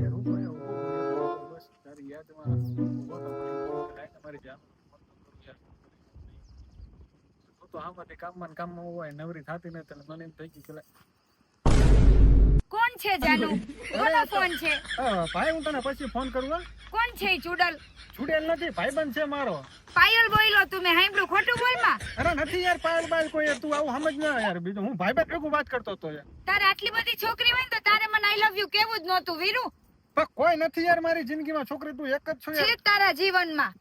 યાર હું કોઈ ઉભો રહ્યો બસ તારી યાદમાં ઉભો તો પડી કાંઈ તમારી જાન મત કરું યાર તું તો આમાંથી કામમાં હોય નવરી થતી નથી એટલે મને એમ થઈ ગયું કે કોણ છે જાનુ? કોનો ફોન છે? ભાઈ હું તને પછી ફોન કરું હા. કોણ છે ચુડલ? છૂટેલ નથી ભાઈબંધ છે મારો. પાયલ બોયલો તું મેં સાંભળ્યું ખોટું બોલમાં. અરે નથી યાર પાયલ બાયલ કોઈ તું આવું સમજ ના યાર બીજું હું ભાઈબંધ ભેગું વાત કરતો હતો યાર. તારે આટલી બધી છોકરી હોય ને તો તારે મને આઈ લવ યુ કેવું જ નહોતું વીરુ. પણ કોઈ નથી યાર મારી જિંદગીમાં છોકરી તું એક જ છો યાર. છે તારા જીવનમાં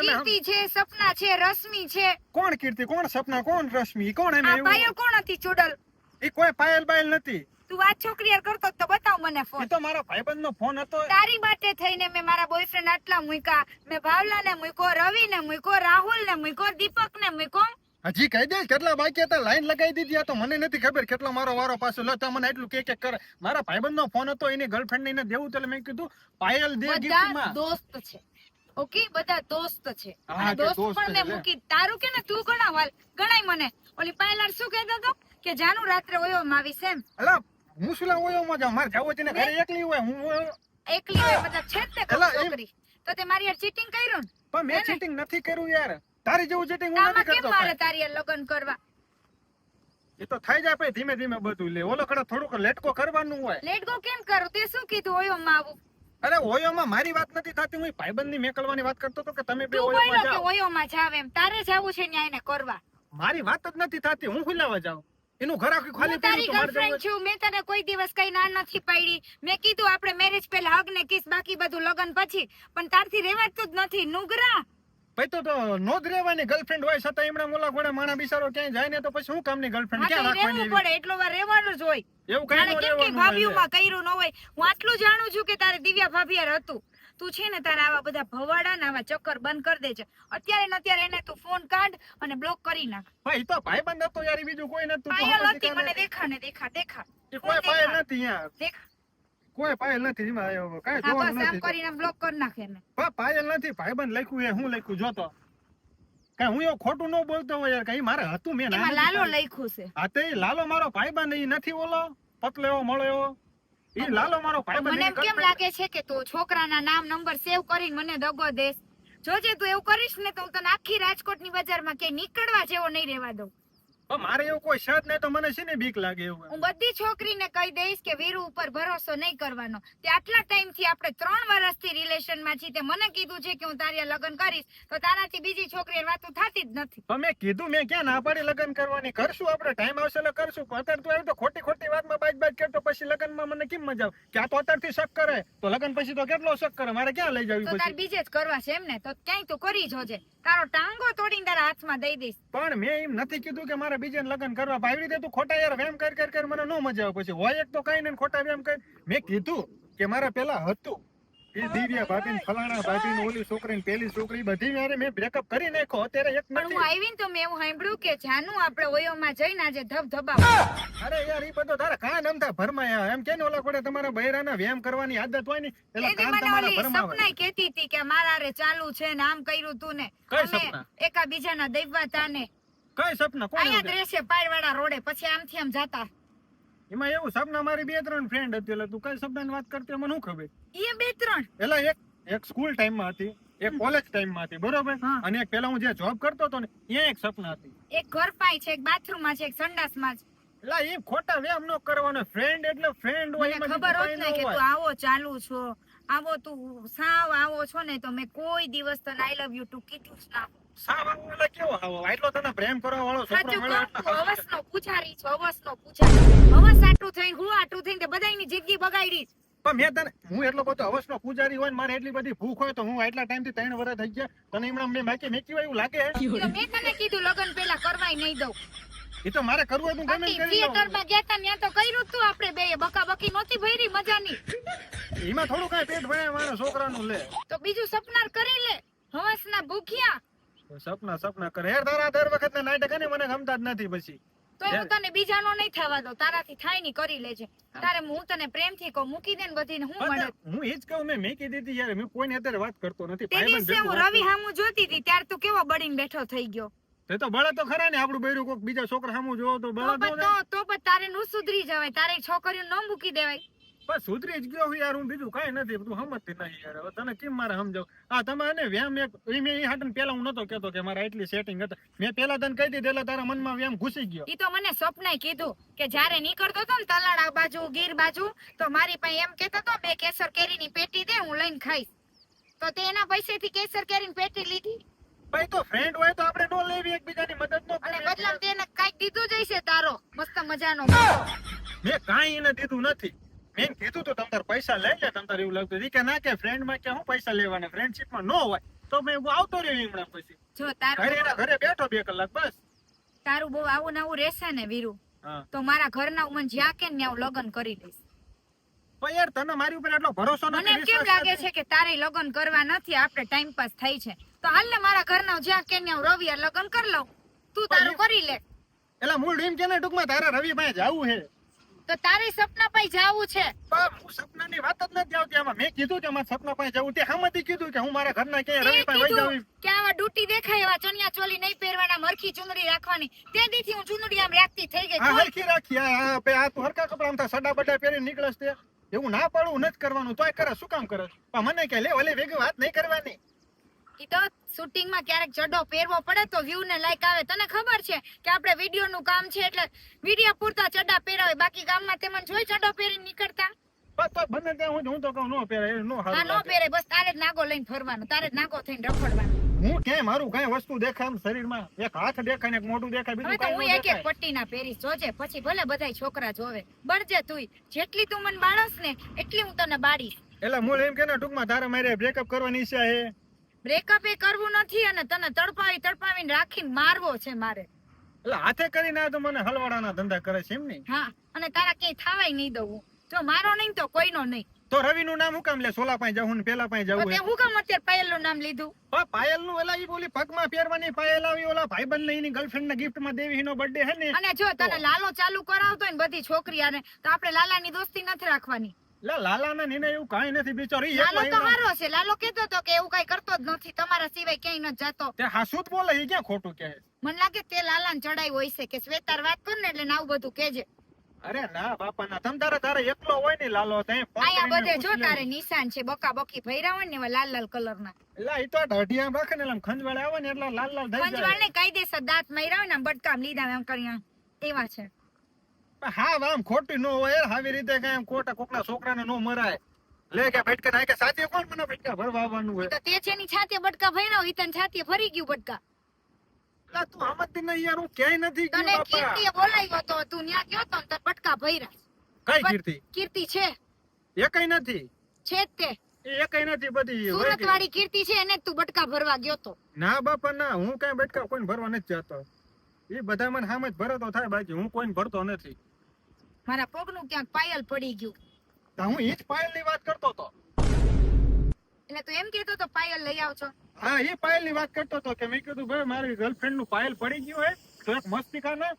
કીર્તિ છે, સપના છે, રશ્મિ છે. કોણ કીર્તિ, કોણ સપના, કોણ રશ્મિ, કોણ એમ આ એવું? પાયલ કોણ હતી ચુડલ? એ કોઈ પાયલ બાયલ નથી. તું વાત છોકરી યાર કરતો તો બતાવ મને ફોન. એ તો મારા ભાઈબંધનો ફોન હતો. તારી માટે થઈને મેં મારા બોયફ્રેન્ડ આટલા મૂક્યા. મેં ભાવલા ને મૂક્યો, રવિ ને મૂક્યો, રાહુલ ને મૂક્યો, દીપક ને મૂક્યો. હજી કહી દે કેટલા બાકી હતા લાઈન લગાવી દીધી આ તો મને નથી ખબર કેટલો મારો વારો પાછો લો તો મને એટલું કે કરે મારા ભાઈબંધનો ફોન હતો એની ગર્લફ્રેન્ડ ને દેવું તો મેં કીધું પાયલ દે બધા ગિફ્ટમાં. દોસ્ત છે ઓકે, બધા દોસ્ત છે. હા, અને તે દોસ્ત દોસ્ત પણ મેં છે. મૂકી તારું કે ને તું ગણા વાલ ગણાય મને. ઓલી પાયલાર શું કહેતો હતો કે જાનુ રાત્રે ઓયોમાં આવીશ એમ. અલા હું શું ઓયો માં જાઉં મારે જાવું છે ને ઘરે એકલી હોય હું એકલી હોય મતલબ છે જ તે કોઈ એલા, એમ. છોકરી તો તે મારી યાર ચીટિંગ કર્યું ને પણ મેં ચીટિંગ નથી કર્યું યાર તારી જેવું ચીટિંગ હું આમાં નથી કેમ કરતો મારે કાંઈ. તારી યાર લગ્ન કરવા? એ તો થઈ જાય પછી ધીમે ધીમે બધું લે ઓલો કડે થોડુંક લેટકો કરવાનું હોય. લેટ ગો કેમ કરું? તે શું કીધું ઓયોમાં આવું? અરે ઓયોમાં મારી વાત નથી થતી હું ભાઈબંધની મેકલવાની વાત કરતો હતો કે તમે બે તું ઓયોમાં બોલ્યો કે જાઓ ઓયોમાં જાવ એમ. તારે જાવું છે ન્યાય ને કરવા. મારી વાત જ નથી થતી હું ખુલાવા જાઉં એનું ઘર આખું ખાલી હું તારી પડ્યું તો મારે ગર્લફ્રેન્ડ છું. મેં તને કોઈ દિવસ કઈ ના નથી પાડી. મેં કીધું આપણે મેરેજ પહેલા હગ ને કિસ બાકી બધું લગન પછી. પણ તારથી રેવાતું જ નથી નુગરા. ભાઈ તો નો જ રહેવાની ગર્લફ્રેન્ડ હોય છતાં એમના મોલા ઘોડે માણા બિચારો ક્યાંય જાય ને તો પછી શું કામની ગર્લફ્રેન્ડ હા તો ક્યાં રાખવાની રહેવું પડે એટલો વાર રહેવાનું જ હોય. એવું કઈ જાણે નો કેમ કે રહેવાનું હોય ભાભીઓમાં કર્યું ન હોય. હું આટલું જાણું છું કે તારે દિવ્યા ભાભી યાર હતું. તું છે ને તારા આવા બધા ભવાડા ને આવા ચક્કર બંધ કરી દેજે. અત્યારે ને અત્યારે એને તું ફોન કાઢ અને બ્લોક કરી નાખ. ભાઈ તો ભાઈબંધ હતો યાર ઈ બીજું કોઈ નતું પાયલ હતી મને દેખા ને દેખા દેખા. કોઈ પાયલ નથી યાર દેખા. કોઈ પાયલ નથી એમાં એવું કાંઈ હા જોવાનું બસ આમ નથી કરીને બ્લોક કરી નાખે ને. પાયલ નથી ભાઈબંધ લખ્યું એ હું લખ્યું જોતો કાંઈ હું એવું ખોટું ન બોલતો હોય યાર કઈ મારે હતું મેં એમાં લાલો લખ્યું છે. હા તે લાલો મારો ભાઈબંધ ઈ નથી ઓલો પતલો એવો મળો એવો ઈ લાલો મારો ભાઈબંધ મને એની એમ કેમ girlfriend- લાગે છે કે તું છોકરાના નામ નંબર સેવ કરીને મને દગો દેસ. જોજે તું એવું કરીશ ને તો હું તને આખી રાજકોટની બજારમાં ક્યાંય નીકળવા જેવો નહીં રહેવા દઉં. પણ મારે એવું કોઈ શર્ટ નહીં તો મને છે ને બીક લાગે એવું હું બધી છોકરીને કહી દઈશ કે વીરુ ઉપર ભરોસો નહીં કરવાનો. તે આટલા ટાઈમથી આપણે 3 વર્ષથી રિલેશનમાં છીએ. તે મને કીધું છે કે હું તારી હારે લગ્ન કરીશ તો તારાથી બીજી છોકરી વાતો થતી જ નથી. પણ મેં કીધું મેં ક્યાં ના પાડી લગ્ન કરવાની કરશું આપણે ટાઈમ આવશે એટલે કરશું પણ અત્યારે તું આવી તો ખોટી વાતમાં બાજ કરતો પછી લગ્નમાં મને કેમ મજા આવે કે આ તો અત્યારથી શક કરે તો લગ્ન પછી તો કેટલો શક કરે મારે ક્યાં લઈ જવી તો તાર પછી બીજે જ કરવા છે એમ ને તો ક્યાંય તું કરી જોજે. તારો ટાંગો તોડીને તારા હાથમાં દઈ દઈશ. પણ મેં એમ નથી કીધું કે મારે બીજે લગ્ન કરવા આવી રીતે તું ખોટા યાર વેમ કર મને નો મજા આવે પછી હોય એક તો કઈ ને ખોટા વેમ કર મેં કીધું કે મારા પેલા હતું એ દિવ્યા ભાભી ને ફલાણા ભાભી ને ઓલી છોકરી ને પેલી છોકરી બધી મારે મેં બ્રેકઅપ કરી નાખ્યો અત્યારે એક પણ હું નથી આવીને તો મેં એવું સાંભળ્યું કે જાનુ આપણે ઓયોમાં જઈને આજે ધબધબાવ. અરે યાર ઈ બધો તારા કાન અમથા ભરમાયા એમ કે ને ઓલા કોડે તમારા બૈરાના વેમ કરવાની આદત હોય ને એટલે એની કાન મને તમારા ઓલી ભરમાવે સપનાય કહેતી હતી કે મારા હારે ચાલુ છે ને આમ કર્યું તું ને કઈ અમે સપના? એકાબીજાના દૈવાતા ને કઈ સપના કોણ અહીંયા એવું જ રહેશે પાયવાડા રોડે પછી આમથી આમ જાતા. એમાં એવું સપના મારી 2-3 ફ્રેન્ડ હતી એટલે તું કઈ સપનાની વાત કરતી મને શું ખબર એ 2-3 એટલે એક સ્કૂલ ટાઈમમાં હતી એક કોલેજ ટાઈમમાં હતી બરોબર હા. અને એક પેલા હું જે જોબ કરતો હતો ને ત્યાં એક સપના હતી એક ઘર પાય છે, એક બાથરૂમમાં છે, એક સંડાસમાં છે. એટલે એ ખોટા વ્યામ ન કરવાનો ફ્રેન્ડ એટલે ફ્રેન્ડ હોય મને એમાં ખબર બીજું હોત કાંઈ ને ન કે તું હોય. આવો ચાલુ છો, આવો તું સાવ આવો છો ને તો મેં કોઈ દિવસ તને આઈ લવ યુ ટુ કીધું જ ના. સાવ આવો એટલે કેવો આવો એટલો તને પ્રેમ કરવા વાળો છોકરો સાચું મળ્યો કહું એટલે તું હવસનો પૂજારી છો, હવસનો પૂજારી. હવસ આટલું થઈને હું આટલું થઈને તે બધાયની જિંદગી બગાડી. પણ મેં તને હું એટલો બધો અવસનો પૂજારી હોય ને મારે એટલી બધી ભૂખ હોય તો હું આટલા ટાઈમથી 3 વર્ષ થઈ ગયા તને હમણાં મેં બાકી મેકી હોય એવું લાગે મેં તને કીધું લગન પેલા કરવાય નહીં દઉં. એ તો મારે કરવું હોય તો હું ગમે બાકી એમ કરી લઉં. થિયેટરમાં ગયા તા ત્યાં તો કર્યું જ તું આપણે બે બકાબકી નહોતી ભરી મજાની. એમાં થોડું કાંઈ પેટ ભરાય મારા છોકરાનું લે તો બીજું સપનાર કરી લે. હવસના ભૂખ્યા સપના કરે હેર તારા દર વખત નાટક ને મને ગમતા જ નથી પછી તો હું તને બીજાનો નહીં થવા દઉં. તારાથી થાય ની કરી લેજે. તારે હું તને પ્રેમથી કહું મૂકી દે ને બધીને હું મળે. હું એ જ કહું મેં મેકી દીધી યાર મેં કોઈને અત્યારે વાત કરતો નથી તે ભાઈબંધ દિવસે ભેગું હું વાત રવિ હામું જોતી હતી ત્યારે તું કેવો બળીને બેઠો થઈ ગયો. તે તો બળે તો ખરા ને આપણું બૈરું કોક બીજા છોકરા સામું જોવો તો તો બળે તો પણ તારે નું સુધરી જવાય. તારે છોકરીઓ ન મૂકી દેવાય. બસ સુધરી જ ગયો હું યાર, હું બીજું કાંઈ નથી, તું સમજતી નહીં યાર. હવે તને કેમ મારે સમજાવ? આ તમે વ્યામ એક મેં એ હાટન પેલા હું નતો કેતો કે મારા એટલી સેટિંગ હતા. મેં પેલા તને કહી દીધું એટલે તારા મનમાં વ્યામ ઘૂસી ગયો. ઈ તો મને સ્વપ્નાએ કીધું કે જ્યારે નીકળતો હતો ને તલાડા બાજુ ગીર બાજુ તો મારી પાસે એમ કહેતો હતો 2 કેસર કેરીની પેટી દે હું લઈને ખાઈશ. તો તે એના પૈસેથી કેસર કેરીની પેટી લીધી ભાઈ તો ફ્રેન્ડ હોય તો આપણે નો લેવી, એકબીજાની મદદ નો અને કરીએ. બદલામાં તેને કાંઈક દીધું જ હશે તારો મસ્ત મજાનો. મેં કાંઈ એને દીધું નથી. મેં કીધું તો તમતાર પૈસા લઈ લે, તમતાર એવું લાગતું હતું કે ના કે ફ્રેન્ડ માં કે હું પૈસા લેવાના, ફ્રેન્ડશિપ માં નો હોય તો મેં આવતો રહ્યો હમણાં. પછી જો ઘરે એના ઘરે બેઠો 2 કલાક બસ. તારું બહુ આવું ને આવું રહેશે ને વીરુ, હા તો મારા ઘરના મને જ્યાં કે ને હું લગ્ન કરી દઈશ. પણ યાર તને મારી ઉપર એટલો ભરોસો મને નથી, એમ કેમ વિશ્વાસ લાગે નથી. છે કે તારે લગ્ન કરવા નથી, આપણે ટાઈમ પાસ થાય છે તો હાલ ને મારા ઘરના જ્યાં કે ને હું રવિવાર લગ્ન કરી લઉં, તું તારું કરી લે. એલા મૂળ ડ્રીમ કે ને ટૂંકમાં તારે રવિભાઈ જાવું છે. તો તારે સપના પાસે જાવું છે. પણ હું સપનાની વાત જ નથી આવતી આમાં. મેં કીધું કે મારે સપના પાસે જવું, તે હામેથી કીધું કે હું મારા ઘરના કે તે રવિભાઈ વઈ કીધું જાવી. કે આવા ડૂટી દેખાય એવા ચણિયા ચોલી નહીં પહેરવાના, મરખી ચુંદડી રાખવાની. તે દીથી હું ચુંદડી આમ રાખતી થઈ ગઈ. આ હરખી રાખી, આ તું હરખા કપડા આમ થા સડા બડા પહેરી નીકળસ તે. એવું ના પાડવું નથી કરવાનું, તોય કરે. શું કામ કરે? પણ મને કે લે ઓલે ભેગી વાત નહીં કરવાની. ઈ તો શૂટિંગ માં ક્યારેક ચડ્ડો પહેરવો પડે તો વ્યૂ ને લાઈક આવે. તને ખબર છે કે આપણે વિડિયો નું કામ છે એટલે વિડિયો પૂરતા ચડ્ડા પહેરાવે, બાકી ગામમાં તે મને જોઈ ચડ્ડો પહેરીને નીકળતા. બસ તો બને ત્યાં હું તો કહું નો પહેરાય, નો આ હારું નો લાગે. પહેરે, બસ તારે જ નાગો લઈને ફરવાનું, તારે જ નાગો થઈને રખડવાનું. હું કે મારું કઈ વસ્તુ દેખાય આમ શરીરમાં, એક હાથ દેખાય ને એક મોઢું દેખાય, હવે બીજું તો હું કઈ એક એક પટ્ટી ના પહેરીશ, જોજે. પછી ભલે બધાય છોકરા જોવે, બળજે તુંય. જેટલી તું મને બાળસ ને એટલી હું તને બાળીશ. એટલે મૂળ એમ કે ને ટૂંકમાં તારે મારે બ્રેકઅપ કરવાની ઈચ્છા છે. બ્રેકઅપ એ કરવું નથી અને તને તડપાવીને રાખીને મારવો છે મારે. એટલે હાથે કરીને આ તો મને હલવાડાના ધંધા કરે છે એમ નહીં? હા, અને તારા ક્યાંય થાવાય નહીં દઉં હું. જો મારો નહીં તો કોઈનો નહીં. તો રવિનું નામ હું કામ લે? સોલા પાસે જવું ને પેલા પાસે તો જવું તે હોય? હું કામ અત્યારે પાયલનું નામ લીધું? પાયલ નું એલા ઈ બોલી પગમાં પહેરવાની પાયલ આવી, ઓલા ભાઈબંધ ને એની ગર્લફ્રેન્ડ ને ગિફ્ટ માં દેવી, એનો બર્થડે હે ને. અને જો તને લાલો ચાલુ કરાવતો હોય ને બધી છોકરી આને, તો આપણે લાલાની દોસ્તી નથી રાખવાની. લાલા ના નીને એવું કાંઈ નથી બિચારી. લાલો તો હારો છે. લાલો કહેતો હતો કે એવું કઈ કરતો જ નથી, તમારા સિવાય ક્યાંય નથી જતો. તે હાસુત બોલે, ઈ ક્યાં ખોટું કહે? મને લાગે તે લાલાને ચડાઈ હોય છે કે શ્વેતાર વાત કર ને એટલે ને આવું બધું કહેજે. અરે ના બાપા ના, તમ તારે એકલો હોય ને લાલો, તઈ ફોન આયા કરીને બધે જો પૂછી લે. તારે નિશાન છે, બકા બકી ભર્યા હોય ને એવા લાલ લાલ કલરના. એલા ઈ તો ઢાઢી આમ રાખે ને, એટલે આમ ખંજવાળે આવે ને એટલે લાલ લાલ થઈ જાય. પંજવાળને કાયદેસર દાંત માર્યા હોય ને આમ બટકામ લીધા એમ કર્યા એવા છે. પણ હા આમ ખોટી નો હોય યાર, આવી રીતે કઈ આમ ખોટા કોકના છોકરાને નો મરાય. લે કે ભટકે નાખે સાથે કોણ મને ભટકા ભરવા આવવાનું હોય? તો તે છે ની છાતીએ બટકા ભર્યા હોય તને છાતીએ ફરી ગયું બટકા. એલા તું સમજતી નહીં યાર, હું ક્યાંય નથી ગયો તને બાપા. કીર્તિએ બોલાવ્યો તો તું ન્યા ગયો તો ને તાર બટકા ભર્યા. કઈ કીર્તિ? કીર્તિ છે એકઈ નથી. છે જ તે એ એકઈ નથી, બધી વહી સુરત ગઈ. વાળી કીર્તિ છે એને જ તું બટકા ભરવા ગયો તો. ના બાપા ના, હું કઈ બટકા કોઈને ભરવા નથી જતો. એ બધા મને સામે જ ભરે તો થાય, બાકી હું કોઈને ભરતો નથી. મારા પગનું ક્યાંક પાયલ પડી ગયું તો હું ઈ જ પાયલ ની વાત કરતો હતો. એટલે તું એમ કહેતો તો પાયલ લઈ આવજો. હા એ પાયલ ની વાત કરતો હતો કે મેં કીધું ભાઈ મારી ગર્લફ્રેન્ડ નું પાયલ પડી ગયું હોય તો એક મસ્તિકાના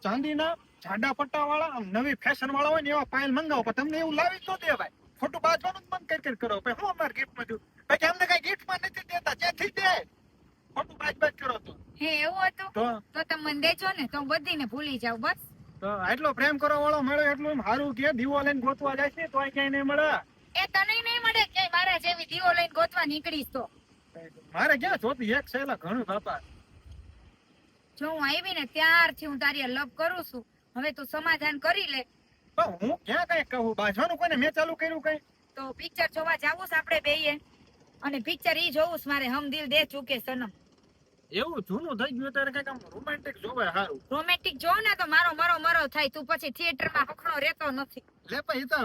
ચાંદીના જાડા પટ્ટા વાળા આમ નવી ફેશન વાળા હોય ને એવા પાયલ મંગાવો. પણ તમને એવું લાવી જ ન દેવાય, ખોટું બાજવાનું જ મન કર કરો. ભાઈ હું અમારે ગિફ્ટ માં દઉં? ભાઈ અમને કઈ ગિફ્ટ માં નથી દેતા, જ્યાંથી દે ખોટું બાજ કરો તો. હે એવું હતું તો તમે મને દેજો ને તો હું બધીને ભૂલી જાઉં. બસ તો આટલો પ્રેમ કરવા વાળો મળે એટલું એમ સારું કે દીવો લઈને ગોતવા જાય છે તો ક્યાંય નહીં મળે. એ તને નહીં મળે કે મારા જેવી દીવો લઈને ગોતવા નીકળીશ તો. મારે ક્યાં જોતી એક છે ઘણું બાપા. જો હું આવી ને ત્યારથી હું તારી લવ કરું છું. હવે તું સમાધાન કરી લે. પણ હું ક્યાં કઈ કહું? બાજવાનું કોઈને મેં ચાલુ કર્યું કઈ? તો પિક્ચર જોવા જાવું છે આપણે બેયે, અને પિક્ચર ઈ જોવું છે મારે, હમ દિલ દે ચૂકે સનમ. એવું જૂનું થઈ ગયું ત્યારે કઈક આમ રોમેન્ટિક જોવે સારું. રોમેન્ટિક જોવ ને તો મારો મરો થાય. તું પછી થિયેટરમાં હખણો રહેતો નથી. લે પણ ઈ તો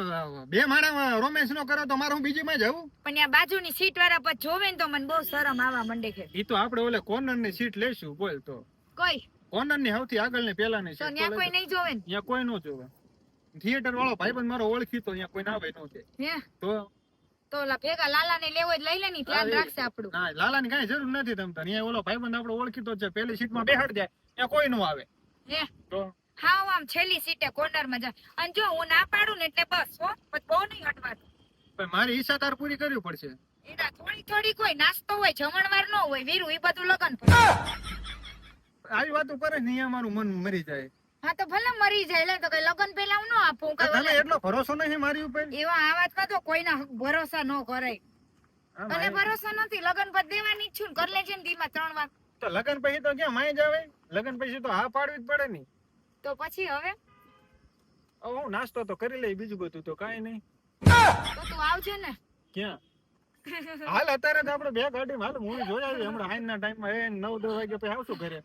બે માળામાં રોમેન્સ નો કરે તો મારે હું બીજી માં જાઉં? પણ ત્યાં બાજુની સીટ વાળા પર જોવે ને તો મને બહુ શરમ આવવા માંડે છે. ઈ તો આપણે ઓલે કોર્નર ની સીટ લેશું. બોલ તો કોઈ કોર્નર ની સૌથી આગળ ની પેલા ની તો સીટ ત્યાં કોઈ નહીં જોવે ને. ત્યાં કોઈ નો જોવે. થિયેટર વાળો ભાઈબંધ મારો ઓળખી તો ત્યાં કોઈ ના આવે નો છે હે તો ઓલા ભેગા લાલા ને લેવો લઈ લે ની ધ્યાન રાખશે આપણું. ના લાલા ની કઈ જરૂર નથી તમતા. ત્યાં ઓલો ભાઈબંધ આપણો ઓળખીતો છે, પેલી સીટ માં બેહાડ જાય ત્યાં કોઈ નો આવે. હે તો હા આમ છેલ્લી સીટે કોર્નર માં જા. અને જો હું ના પાડું ને એટલે બસ હો, પછી બહુ નહીં હટવાનું. પણ મારી ઈચ્છા તાર પૂરી કરવી પડશે. એના થોડી કોઈ નાસ્તો હોય, જમણવાર ન હોય, વીરું ઈ બધું લગન પર. આવી વાતો કરે ને અહીંયા મારું મન મરી જાય. હા તો ભલે મરી જાય લે તો કઈ લગન પહેલા હું ન આપું તો કઈ તને ઓલે- એટલો ભરોસો નહીં મારી ઉપર એવા આ વાતમાં તો કોઈના ભરોસા ન કરાય આમ તને આય- ભરોસો નથી લગન પર દેવાની જ છું ને, કર લેજે ને દીમાં 3 વાર તો લગન પછી તો ક્યાં માય જાવે લગન પછી તો હા પાડવી જ પડે ને તો પછી હવે હું નાસ્તો તો કરી લઈ બીજું બધું તો કાંઈ નહીં તો તું આવજે ને ક્યાં હાલ અત્યારે જ આપણે બે ગાડી હાલ મૂવી જોઈ આવી હમણાં આઈના ટાઈમમાં એ 9-10 વાગે પછી આવશું ઘરે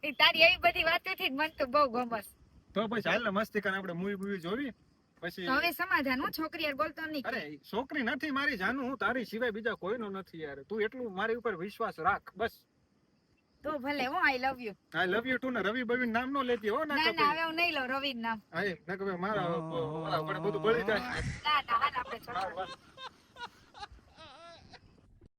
એ તારી એવી બધી વાતોથી જ મને તો બહુ ગમસ તો પછી હાલ ને મસ્તી કરીને આપણે મૂવી જોવી પછી તો હવે સમાધાન હો છોકરી યાર બોલતો નહીં અરે છોકરી નથી મારી જાનું હું તારી સિવાય બીજા કોઈનો નથી યાર તું એટલું મારી ઉપર વિશ્વાસ રાખ બસ તો ભલે હું I love you I love you too ને રવિ બવિન નામ નો લેતી હો ના ના કપે ના હવે હું નહીં લઉં રવિ નામ હા એ ના કપે મારા ઓલા ઉપર બધું બળી જાય ના ના હાલ આપણે છોકરા હા, બસ.